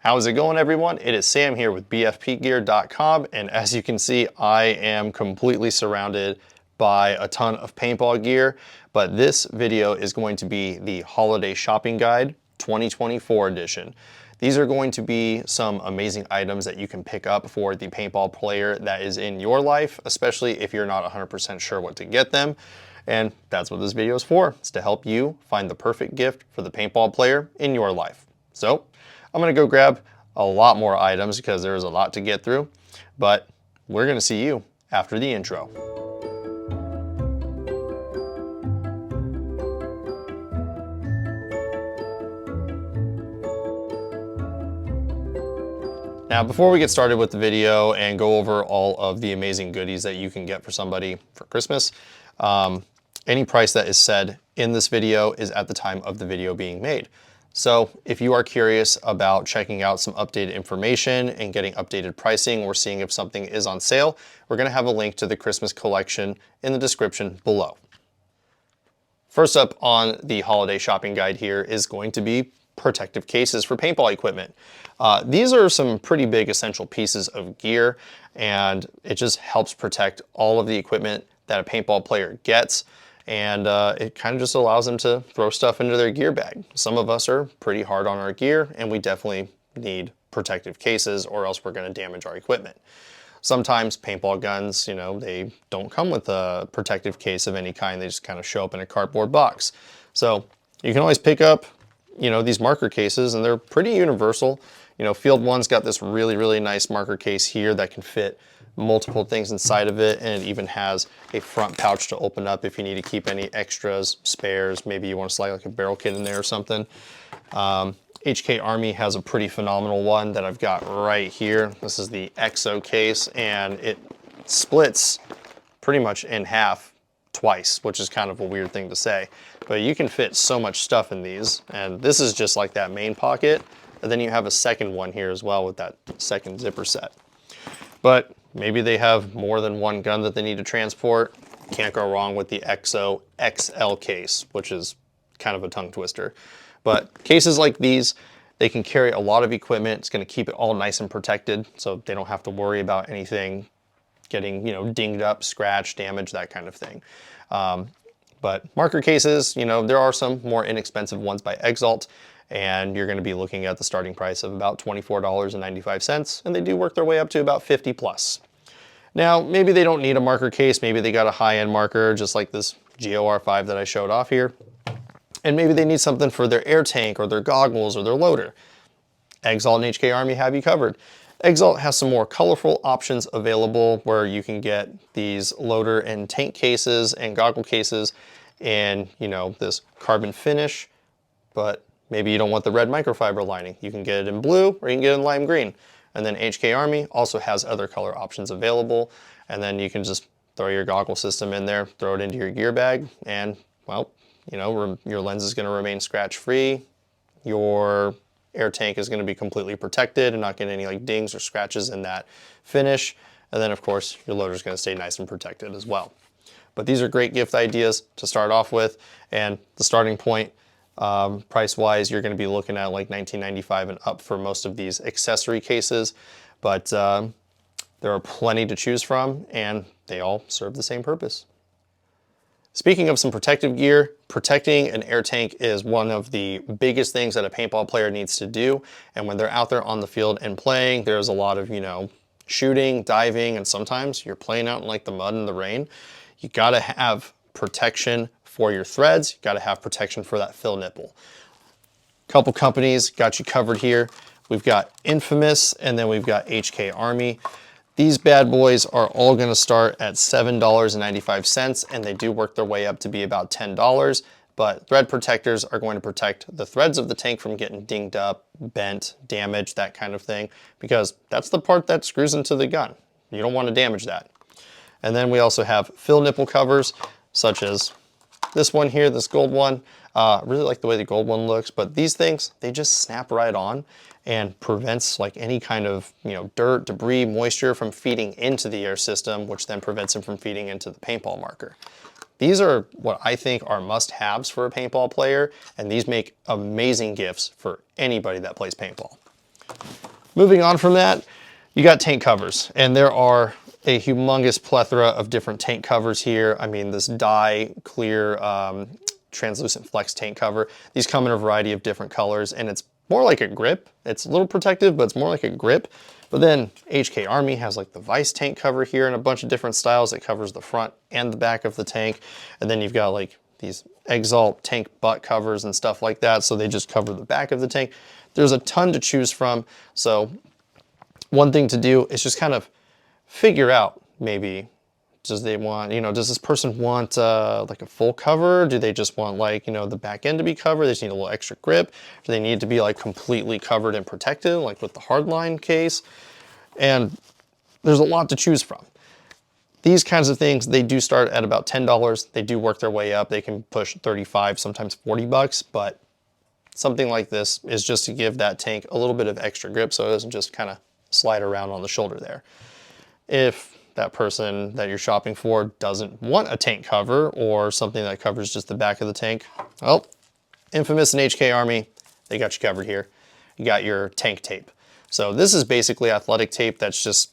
How's it going, everyone? It is Sam here with BFPGear.com, and as you can see, I am completely surrounded by a ton of paintball gear, but this video is going to be the Holiday Shopping Guide 2024 edition. These are going to be some amazing items that you can pick up for the paintball player that is in your life, especially if you're not 100% sure what to get them. And that's what this video is for. It's to help you find the perfect gift for the paintball player in your life. So I'm gonna go grab a lot more items because there's a lot to get through, but we're gonna see you after the intro. Now, before we get started with the video and go over all of the amazing goodies that you can get for somebody for Christmas, any price that is said in this video is at the time of the video being made. So if you are curious about checking out some updated information and getting updated pricing or seeing if something is on sale, we're going to have a link to the Christmas collection in the description below. First up on the holiday shopping guide here is going to be protective cases for paintball equipment. These are some pretty big essential pieces of gear, and it just helps protect all of the equipment that a paintball player gets. And it kind of just allows them to throw stuff into their gear bag. Some of us are pretty hard on our gear, and we definitely need protective cases or else we're going to damage our equipment. Sometimes paintball guns, they don't come with a protective case of any kind. They just kind of show up in a cardboard box. So you can always pick up, these marker cases, and they're pretty universal. Field 1's got this really, really nice marker case here that can fit multiple things inside of it, and it even has a front pouch to open up if you need to keep any extras, spares. Maybe you want to slide like a barrel kit in there or something. HK Army has a pretty phenomenal one that I've got right here. This is the EXO case, and it splits pretty much in half twice, which is kind of a weird thing to say. But you can fit so much stuff in these, and this is just like that main pocket, and then you have a second one here as well with that second zipper set. But maybe they have more than one gun that they need to transport. Can't go wrong with the EXO XL case, which is kind of a tongue twister. But cases like these, they can carry a lot of equipment. It's going to keep it all nice and protected, so they don't have to worry about anything getting, dinged up, scratched, damaged, that kind of thing. But marker cases, there are some more inexpensive ones by Exalt, and you're going to be looking at the starting price of about $24.95, and they do work their way up to about 50 plus. Now, maybe they don't need a marker case, maybe they got a high-end marker, just like this GOR5 that I showed off here, and maybe they need something for their air tank or their goggles or their loader. Exalt and HK Army have you covered. Exalt has some more colorful options available where you can get these loader and tank cases and goggle cases in, this carbon finish, but maybe you don't want the red microfiber lining. You can get it in blue or you can get it in lime green. And then HK Army also has other color options available. And then you can just throw your goggle system in there, throw it into your gear bag, and well, your lens is going to remain scratch free. Your air tank is going to be completely protected and not get any like dings or scratches in that finish. And then of course your loader is going to stay nice and protected as well. But these are great gift ideas to start off with, and the starting point price-wise, you're going to be looking at like $19.95 and up for most of these accessory cases, but there are plenty to choose from, and they all serve the same purpose. Speaking of some protective gear, protecting an air tank is one of the biggest things that a paintball player needs to do, and when they're out there on the field and playing, there's a lot of, shooting, diving, and sometimes you're playing out in like the mud and the rain. You gotta have protection for your threads. You got to have protection for that fill nipple. Couple companies got you covered here. We've got Infamous, and then we've got HK Army. These bad boys are all going to start at $7.95, and they do work their way up to be about $10. But thread protectors are going to protect the threads of the tank from getting dinged up, bent, damaged, that kind of thing, because that's the part that screws into the gun. You don't want to damage that. And then we also have fill nipple covers, such as this one here, this gold one. I really like the way the gold one looks, but these things, they just snap right on and prevents like any kind of, dirt, debris, moisture from feeding into the air system, which then prevents them from feeding into the paintball marker. These are what I think are must-haves for a paintball player, and these make amazing gifts for anybody that plays paintball. Moving on from that, you got tank covers, and there are a humongous plethora of different tank covers here. I mean, this dye clear translucent flex tank cover. These come in a variety of different colors, and it's more like a grip. It's a little protective, but it's more like a grip. But then HK Army has like the Vice tank cover here in a bunch of different styles that covers the front and the back of the tank. And then you've got like these Exalt tank butt covers and stuff like that. So they just cover the back of the tank. There's a ton to choose from. So one thing to do is just kind of figure out maybe, does they want, does this person want like a full cover? Do they just want like, the back end to be covered? They just need a little extra grip. Do they need to be like completely covered and protected, like with the hardline case? And there's a lot to choose from. These kinds of things, they do start at about $10. They do work their way up. They can push 35, sometimes 40 bucks, but something like this is just to give that tank a little bit of extra grip so it doesn't just kind of slide around on the shoulder there. If that person that you're shopping for doesn't want a tank cover or something that covers just the back of the tank, well, Infamous and HK Army, they got you covered here. You got your tank tape. So this is basically athletic tape that's just,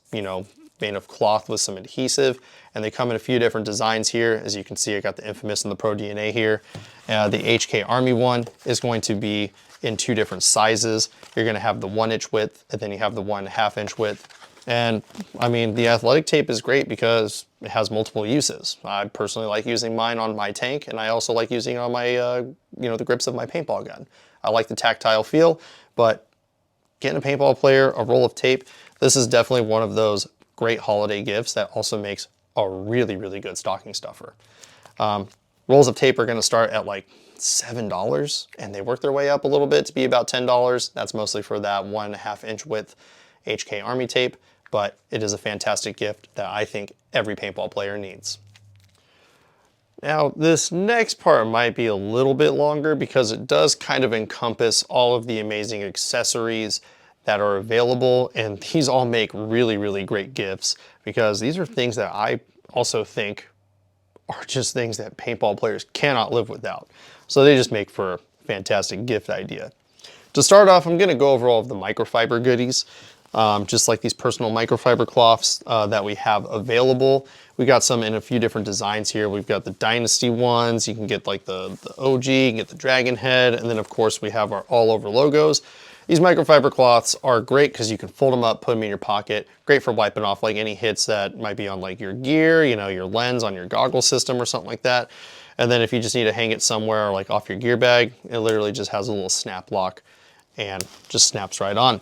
made of cloth with some adhesive, and they come in a few different designs here. As you can see, I got the Infamous and the Pro DNA here. The HK Army one is going to be in two different sizes. You're gonna have the 1-inch width, and then you have the 1.5 inch width. And I mean, the athletic tape is great because it has multiple uses. I personally like using mine on my tank, and I also like using it on my, the grips of my paintball gun. I like the tactile feel, but getting a paintball player a roll of tape, this is definitely one of those great holiday gifts that also makes a really, really good stocking stuffer. Rolls of tape are gonna start at like $7, and they work their way up a little bit to be about $10. That's mostly for that 1.5 inch width HK Army tape, but it is a fantastic gift that I think every paintball player needs. Now, this next part might be a little bit longer because it does kind of encompass all of the amazing accessories that are available, and these all make really, really great gifts because these are things that I also think are just things that paintball players cannot live without. So they just make for a fantastic gift idea. To start off, I'm gonna go over all of the microfiber goodies. Just like these personal microfiber cloths that we have available. We got some in a few different designs here. We've got the Dynasty ones. You can get like the OG, you can get the Dragon Head, and then of course we have our all over logos. These microfiber cloths are great because you can fold them up, put them in your pocket. Great for wiping off like any hits that might be on like your gear, your lens on your goggle system or something like that. And then if you just need to hang it somewhere like off your gear bag, it literally just has a little snap lock and just snaps right on.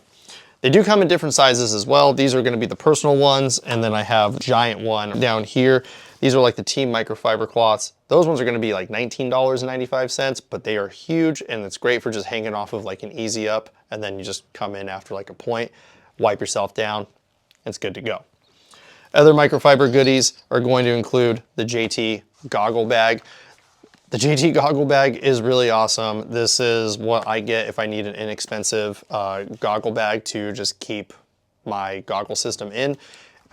They do come in different sizes as well. These are gonna be the personal ones, and then I have a giant one down here. These are like the team microfiber cloths. Those ones are gonna be like $19.95, but they are huge, and it's great for just hanging off of like an easy up, and then you just come in after like a point, wipe yourself down, and it's good to go. Other microfiber goodies are going to include the JT goggle bag. The JT goggle bag is really awesome. This is what I get if I need an inexpensive goggle bag to just keep my goggle system in.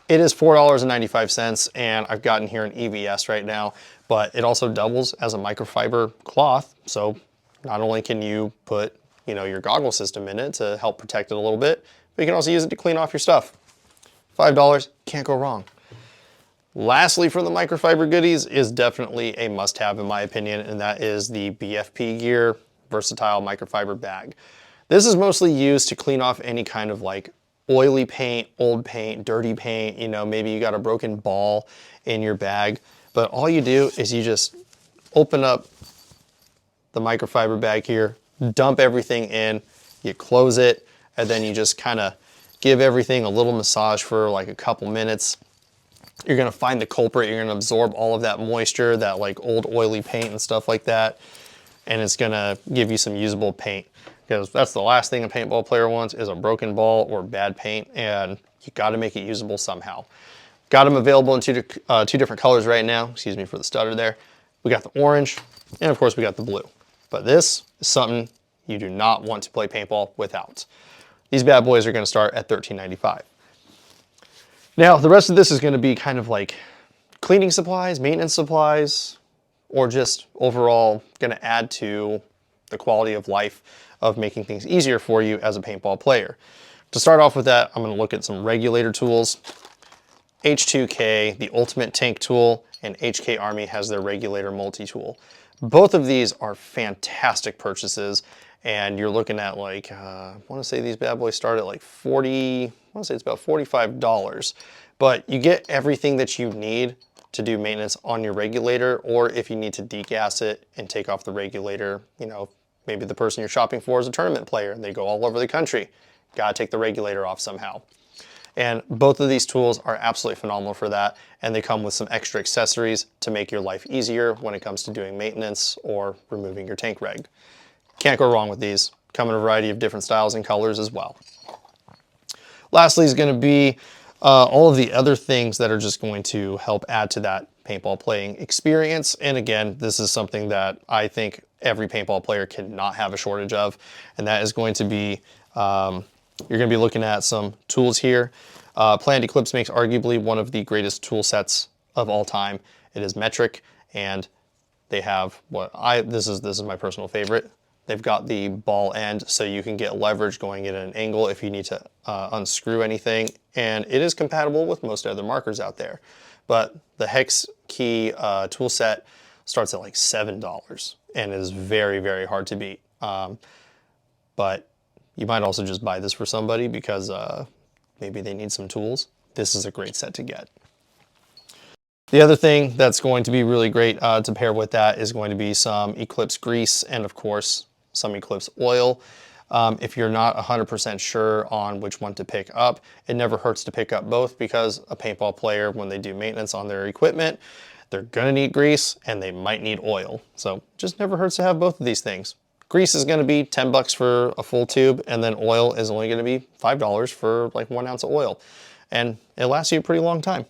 It is $4.95, and I've gotten here an EVS right now, but it also doubles as a microfiber cloth. So not only can you put your goggle system in it to help protect it a little bit, but you can also use it to clean off your stuff. $5, can't go wrong. Lastly, for the microfiber goodies is definitely a must-have in my opinion, and that is the BFPGear versatile microfiber bag. This is mostly used to clean off any kind of like oily paint, old paint, dirty paint, maybe you got a broken ball in your bag, but all you do is you just open up the microfiber bag here, dump everything in, you close it, and then you just kind of give everything a little massage for like a couple minutes. You're gonna find the culprit, you're gonna absorb all of that moisture, that like old oily paint and stuff like that, and it's gonna give you some usable paint, because that's the last thing a paintball player wants is a broken ball or bad paint, and you gotta make it usable somehow. Got them available in two different colors right now, excuse me for the stutter there. We got the orange, and of course we got the blue. But this is something you do not want to play paintball without. These bad boys are gonna start at $13.95. Now, the rest of this is gonna be kind of like cleaning supplies, maintenance supplies, or just overall gonna add to the quality of life of making things easier for you as a paintball player. To start off with that, I'm going to look at some regulator tools. H2K, the Ultimate Tank tool, and HK Army has their regulator multi-tool. Both of these are fantastic purchases, and you're looking at like, I want to say these bad boys start at like I want to say it's about $45, but you get everything that you need to do maintenance on your regulator, or if you need to degas it and take off the regulator, you know, maybe the person you're shopping for is a tournament player and they go all over the country. Gotta take the regulator off somehow. And both of these tools are absolutely phenomenal for that, and they come with some extra accessories to make your life easier when it comes to doing maintenance or removing your tank reg. Can't go wrong with these. Come in a variety of different styles and colors as well. Lastly is going to be all of the other things that are just going to help add to that paintball playing experience. And again, this is something that I think every paintball player cannot have a shortage of, and that is going to be you're going to be looking at some tools here. Planned Eclipse makes arguably one of the greatest tool sets of all time. It is metric, and they have this is my personal favorite. They've got the ball end, so you can get leverage going at an angle if you need to unscrew anything, and it is compatible with most other markers out there. But the hex key tool set starts at like $7, and it is very, very hard to beat. But you might also just buy this for somebody because maybe they need some tools. This is a great set to get. The other thing that's going to be really great to pair with that is going to be some Eclipse grease and of course some Eclipse oil. If you're not 100% sure on which one to pick up, it never hurts to pick up both, because a paintball player, when they do maintenance on their equipment, they're gonna need grease and they might need oil. So just never hurts to have both of these things. Grease is going to be 10 bucks for a full tube, and then oil is only going to be $5 for like 1 ounce of oil. And it lasts you a pretty long time.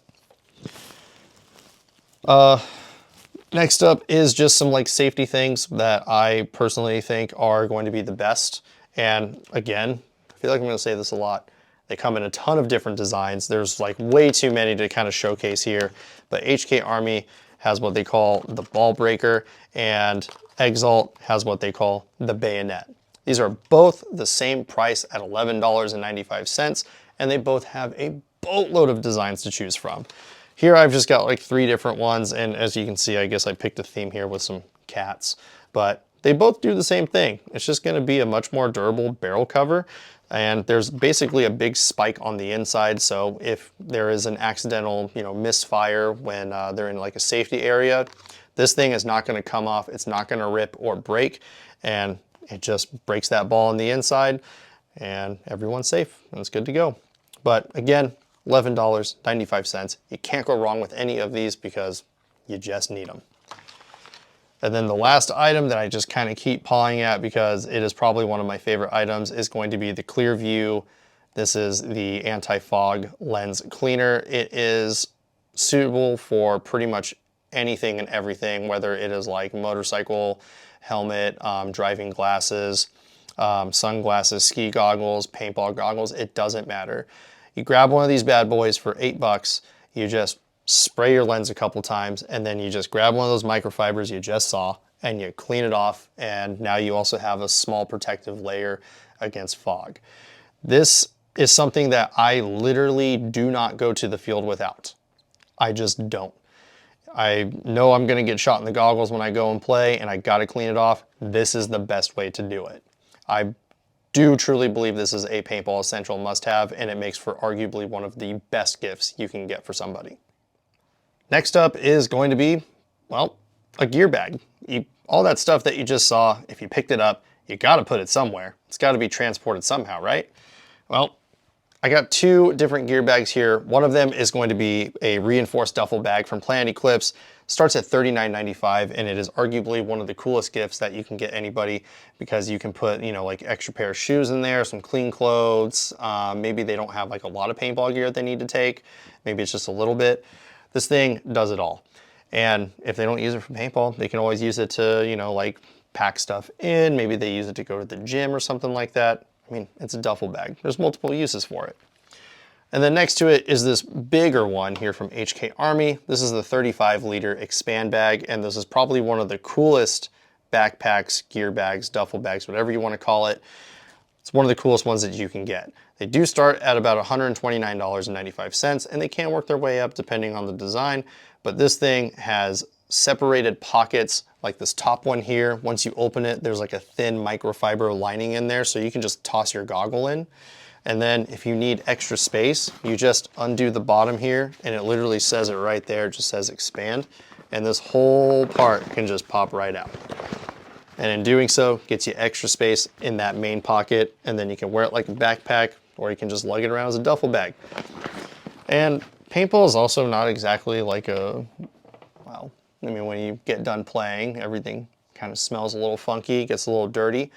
Next up is just some like safety things that I personally think are going to be the best. And again, I feel like I'm going to say this a lot. They come in a ton of different designs. There's like way too many to kind of showcase here, but HK Army has what they call the ball breaker, and Exalt has what they call the bayonet. These are both the same price at $11.95, and they both have a boatload of designs to choose from. Here I've just got like 3 different ones, and as you can see, I guess I picked a theme here with some cats, but they both do the same thing. It's just going to be a much more durable barrel cover, and there's basically a big spike on the inside, so if there is an accidental, misfire when they're in like a safety area, this thing is not going to come off, it's not going to rip or break, and it just breaks that ball on the inside, and everyone's safe, and it's good to go. But again, $11.95. You can't go wrong with any of these because you just need them. And then the last item that I just kind of keep pawing at because it is probably one of my favorite items is going to be the Clearview. This is the anti-fog lens cleaner. It is suitable for pretty much anything and everything, whether it is like motorcycle, helmet, driving glasses, sunglasses, ski goggles, paintball goggles, it doesn't matter. You grab one of these bad boys for $8, you just spray your lens a couple times, and then you just grab one of those microfibers you just saw and you clean it off, and now you also have a small protective layer against fog. This is something that I literally do not go to the field without. I just don't. I know I'm going to get shot in the goggles when I go and play, and I got to clean it off. This is the best way to do it. I do truly believe this is a paintball essential must-have, and it makes for arguably one of the best gifts you can get for somebody. Next up is going to be, well, a gear bag. All that stuff that you just saw, if you picked it up, you got to put it somewhere. It's got to be transported somehow, right? Well, I got 2 different gear bags here. One of them is going to be a reinforced duffel bag from Planned Eclipse. Starts at $39.95, and it is arguably one of the coolest gifts that you can get anybody, because you can put, like extra pair of shoes in there, some clean clothes. Maybe they don't have like a lot of paintball gear they need to take. Maybe it's just a little bit. This thing does it all. And if they don't use it for paintball, they can always use it to, like pack stuff in. Maybe they use it to go to the gym or something like that. I mean, it's a duffel bag. There's multiple uses for it. And then next to it is this bigger one here from HK Army. This is the 35-liter expand bag, and this is probably one of the coolest backpacks, gear bags, duffel bags, whatever you want to call it. It's one of the coolest ones that you can get. They do start at about $129.95, and they can work their way up depending on the design, but this thing has separated pockets like this top one here. Once you open it, there's like a thin microfiber lining in there, so you can just toss your goggle in. And then if you need extra space, you just undo the bottom here, and it literally says it right there. It just says expand, and this whole part can just pop right out. And in doing so, gets you extra space in that main pocket, and then you can wear it like a backpack, or you can just lug it around as a duffel bag. And paintball is also not exactly like a, well, I mean, when you get done playing, everything kind of smells a little funky, gets a little dirty.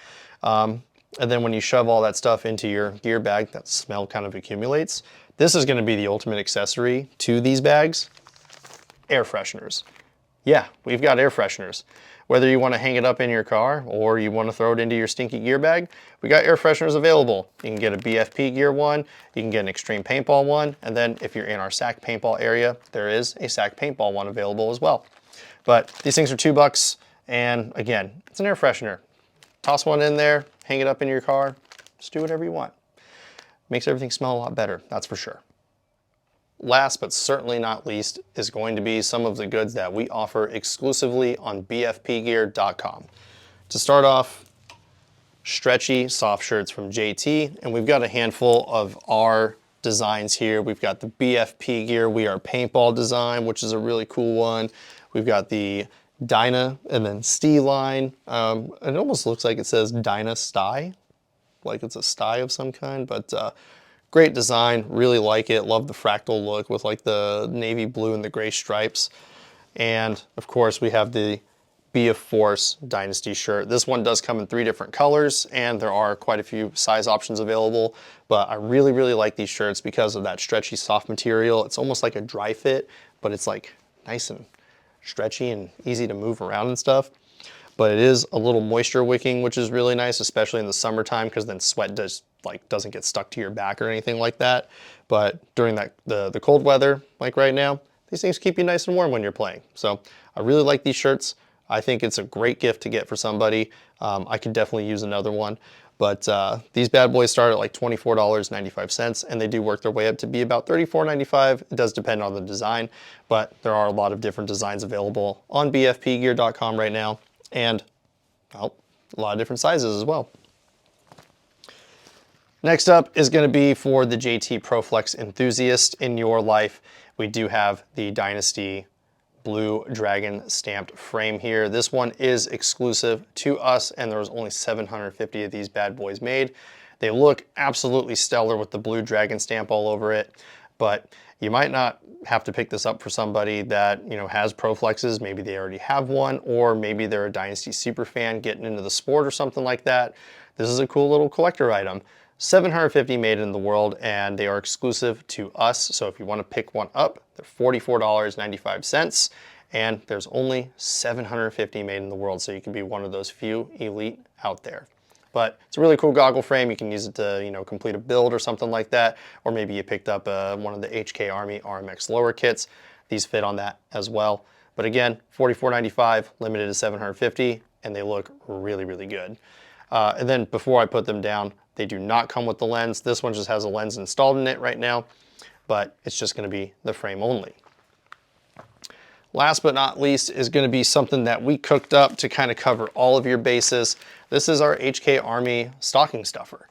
And then when you shove all that stuff into your gear bag, that smell kind of accumulates. This is going to be the ultimate accessory to these bags: air fresheners. Yeah, we've got air fresheners. Whether you want to hang it up in your car or you want to throw it into your stinky gear bag, we got air fresheners available. You can get a BFPGear one, you can get an extreme paintball one, and then if you're in our SAC paintball area, there is a SAC paintball one available as well. But these things are $2, and again, it's an air freshener. Toss one in there, hang it up in your car, just do whatever you want. Makes everything smell a lot better, that's for sure. Last but certainly not least is going to be some of the goods that we offer exclusively on BFPGear.com. To start off, stretchy soft shirts from JT, and we've got a handful of our designs here. We've got the BFPGear We Are Paintball design, which is a really cool one. We've got the Dyna and then Stee line. It almost looks like it says Dynasty, like it's a sty of some kind, but great design, really like it. Love the fractal look with like the navy blue and the gray stripes. And of course we have the Be of Force Dynasty shirt. This one does come in 3 different colors, and there are quite a few size options available, but I really, really like these shirts because of that stretchy soft material. It's almost like a dry fit, but it's like nice and stretchy and easy to move around and stuff. But it is a little moisture wicking, which is really nice, especially in the summertime, because then sweat doesn't get stuck to your back or anything like that. But during the cold weather, like right now, these things keep you nice and warm when you're playing. So I really like these shirts. I think it's a great gift to get for somebody. I could definitely use another one. But these bad boys start at like $24.95, and they do work their way up to be about $34.95. It does depend on the design, but there are a lot of different designs available on BFPGear.com right now, and well, a lot of different sizes as well. Next up is going to be for the JT ProFlex enthusiast in your life. We do have the Dynasty Blue Dragon stamped frame here. This one is exclusive to us, and there was only 750 of these bad boys made. They look absolutely stellar with the Blue Dragon stamp all over it, but you might not have to pick this up for somebody that, you know, has ProFlexes. Maybe they already have one, or maybe they're a Dynasty super fan getting into the sport or something like that. This is a cool little collector item. 750 made in the world, and they are exclusive to us. So if you want to pick one up, they're $44.95, and there's only 750 made in the world, so you can be one of those few elite out there. But it's a really cool goggle frame. You can use it to, you know, complete a build or something like that, or maybe you picked up one of the HK Army RMX lower kits. These fit on that as well. But again, $44.95, limited to 750, and they look really, really good. And then before I put them down, they do not come with the lens. This one just has a lens installed in it right now, but it's just going to be the frame only. Last but not least is going to be something that we cooked up to kind of cover all of your bases. This is our HK Army stocking stuffer.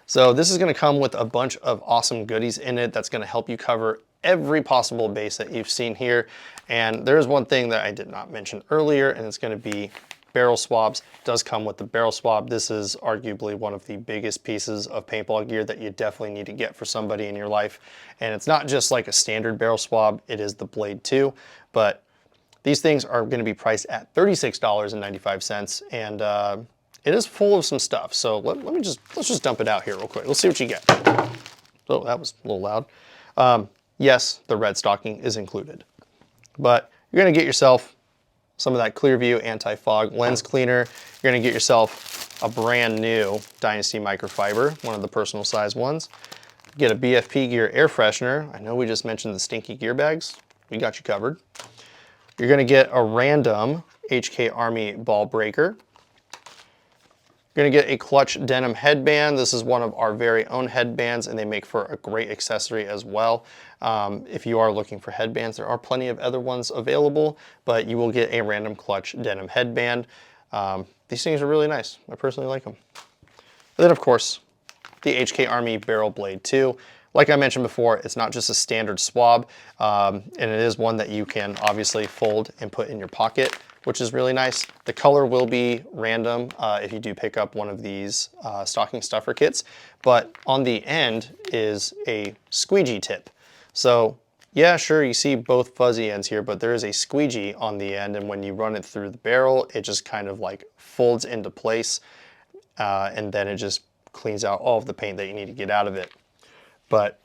So this is going to come with a bunch of awesome goodies in it that's going to help you cover every possible base that you've seen here. And there's one thing that I did not mention earlier, and it's going to be barrel swabs. It does come with the barrel swab. This is arguably one of the biggest pieces of paintball gear that you definitely need to get for somebody in your life. And it's not just like a standard barrel swab, it is the blade too. But these things are going to be priced at $36.95, and it is full of some stuff. So let's just dump it out here real quick. Let's see what you get. Oh, that was a little loud. Yes, the red stocking is included, but you're going to get yourself some of that Clearview anti-fog lens cleaner. You're going to get yourself a brand new Dynasty Microfiber, one of the personal size ones. Get a BFPGear air freshener. I know we just mentioned the stinky gear bags. We got you covered. You're going to get a random HK Army ball breaker. You're gonna get a clutch denim headband. This is one of our very own headbands, and they make for a great accessory as well. If you are looking for headbands, there are plenty of other ones available, but you will get a random clutch denim headband. These things are really nice. I personally like them. And then of course, the HK Army Barrel Blade 2. Like I mentioned before, it's not just a standard swab, and it is one that you can obviously fold and put in your pocket, which is really nice. The color will be random if you do pick up one of these stocking stuffer kits, but on the end is a squeegee tip. So yeah, sure, you see both fuzzy ends here, but there is a squeegee on the end, and when you run it through the barrel, it just kind of like folds into place, and then it just cleans out all of the paint that you need to get out of it. But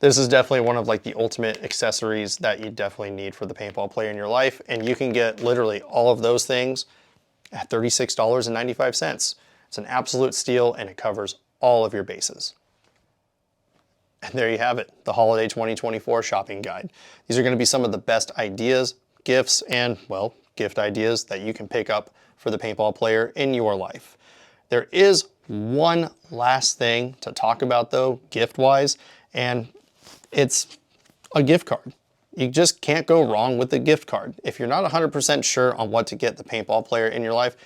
this is definitely one of like the ultimate accessories that you definitely need for the paintball player in your life. And you can get literally all of those things at $36.95. It's an absolute steal, and it covers all of your bases. And there you have it, the Holiday 2024 shopping guide. These are going to be some of the best ideas, gifts, and well, gift ideas that you can pick up for the paintball player in your life. There is one last thing to talk about though, gift-wise, and it's a gift card. You just can't go wrong with a gift card. If you're not 100% sure on what to get the paintball player in your life,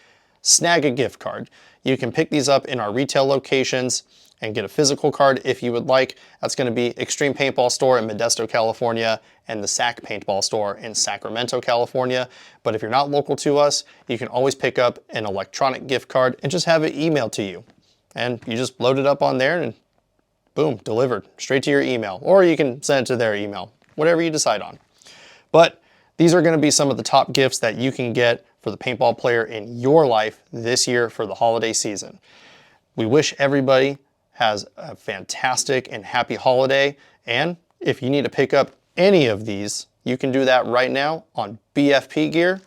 snag a gift card. You can pick these up in our retail locations and get a physical card if you would like. That's going to be Extreme Paintball Store in Modesto, California, and the SAC Paintball Store in Sacramento, California. But if you're not local to us, you can always pick up an electronic gift card and just have it emailed to you. And you just load it up on there and boom, delivered straight to your email. Or you can send it to their email, whatever you decide on. But these are going to be some of the top gifts that you can get for the paintball player in your life this year for the holiday season. We wish everybody has a fantastic and happy holiday. And if you need to pick up any of these, you can do that right now on BFPGear.com.